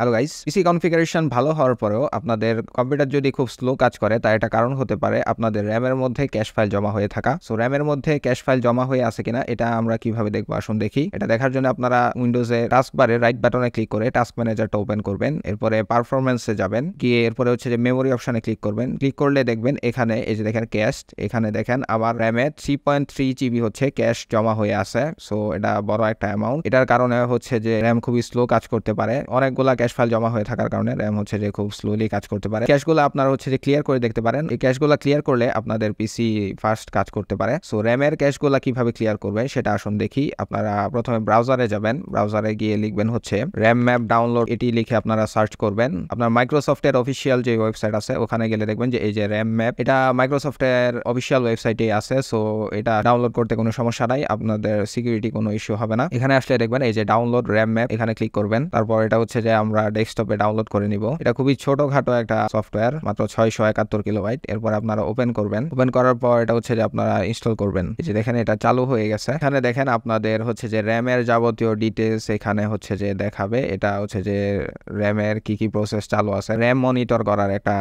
Hello guys, পিসি configuration ভালো হওয়ার পরেও আপনাদের কম্পিউটার যদি খুব স্লো কাজ করে তার একটা কারণ হতে পারে আপনাদের র্যামের মধ্যে ক্যাশ ফাইল জমা হয়ে থাকা। সো র্যামের মধ্যে ক্যাশ ফাইল জমা হয়ে আছে কিনা এটা আমরা কিভাবে দেখবো, আসুন দেখি। এটা দেখার জন্য আপনারা উইন্ডোজে টাস্ক বারে রাইট বাটনে ক্লিক করে টাস্ক ম্যানেজারটা ওপেন করবেন, এরপরে পারফরমেন্সে যাবেন, গিয়ে এরপরে হচ্ছে যে মেমোরি অপশনে ক্লিক করবেন। ক্লিক করলে দেখবেন এখানে এই যে দেখেন ক্যাশ, এখানে দেখেন আমার র্যামে 3.3 জিবি হচ্ছে ক্যাশ জমা হয়ে আছে। সো এটা বড় একটা অ্যামাউন্ট। এটার কারণে হচ্ছে যে র্যাম খুবই স্লো কাজ করতে পারে। অনেকগুলা ক্যাশ ফাইল জমা হয়ে থাকার কারণে র্যাম হচ্ছে যে খুব স্লোলি কাজ করতে পারে। ক্যাশগুলো আপনারা হচ্ছে যে ক্লিয়ার করে দেখতে পারেন। এই ক্যাশগুলো ক্লিয়ার করলে আপনাদের পিসি ফাস্ট কাজ করতে পারে। সো র্যামের ক্যাশগুলো কিভাবে ক্লিয়ার করবেন সেটা আসুন দেখি। আপনারা প্রথমে ব্রাউজারে যাবেন, ব্রাউজারে গিয়ে লিখবেন হচ্ছে rammap ডাউনলোড, এটি লিখে আপনারা সার্চ করবেন। আপনার মাইক্রোসফটের অফিসিয়াল যে ওয়েবসাইট আছে ওখানে গেলে দেখবেন যে এই যে rammap, এটা মাইক্রোসফটের অফিসিয়াল ওয়েবসাইটে আছে। সো এটা ডাউনলোড করতে কোনো সমস্যা নাই, আপনাদের সিকিউরিটি কোনো ইস্যু হবে না। এখানে আসলে দেখবেন এই যে ডাউনলোড rammap, এখানে ক্লিক করবেন। তারপর এটা হচ্ছে যে আমরা ডেস্কটপে ডাউনলোড করে নিব। এটা খুবই ছোটখাটো একটা সফটওয়্যার, মাত্র 671 কিলোবাইট। এরপর আপনারা ওপেন করবেন। ওপেন করার পর এটা হচ্ছে যে আপনারা ইনস্টল করবেন। এই যে দেখেন এটা চালু হয়ে গেছে। এখানে দেখেন আপনাদের হচ্ছে যে র্যামের যাবতীয় ডিটেলস এখানে হচ্ছে যে দেখাবে। এটা হচ্ছে যে র্যামের কি কি প্রসেস চালু আছে, র্যাম মনিটর করার একটা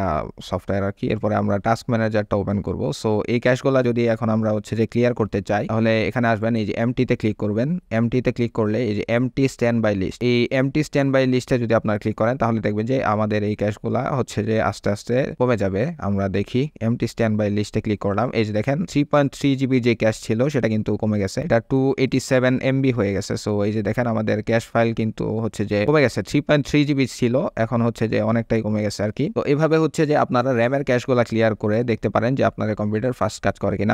সফটওয়্যার আর কি। এরপরে আমরা টাস্ক ম্যানেজারটা ওপেন করব। সো এই ক্যাশগুলা যদি এখন আমরা হচ্ছে যে ক্লিয়ার করতে চাই তাহলে এখানে আসবেন, এই যে এমটিতে ক্লিক করবেন। এমটিতে ক্লিক করলে এই যে এমটি স্ট্যান্ড বাই লিস্ট, এই এমটি স্ট্যান্ড বাই লিস্টে যদি আপনারা ক্লিক করেন তাহলে দেখবেন যে আমাদের এই ক্যাশগুলা হচ্ছে যে আস্তে আস্তে কমে যাবে। আমরা দেখি, এমটি স্ট্যান্ড বাই লিস্টে ক্লিক করলাম। এই যে দেখেন 3.3 জিবি যে ক্যাশ ছিল সেটা কিন্তু কমে গেছে, এটা 287 এমবি হয়ে গেছে। সো এই যে দেখেন আমাদের ক্যাশ ফাইল কিন্তু হচ্ছে যে কমে গেছে, 3.3 জিবি ছিল এখন হচ্ছে যে অনেকটাই কমে গেছে আর কি। তো এভাবে হচ্ছে যে আপনারা র্যামের ক্যাশগুলা ক্লিয়ার করে দেখতে পারেন যে আপনাদের কম্পিউটার ফাস্ট কাজ করে কিনা।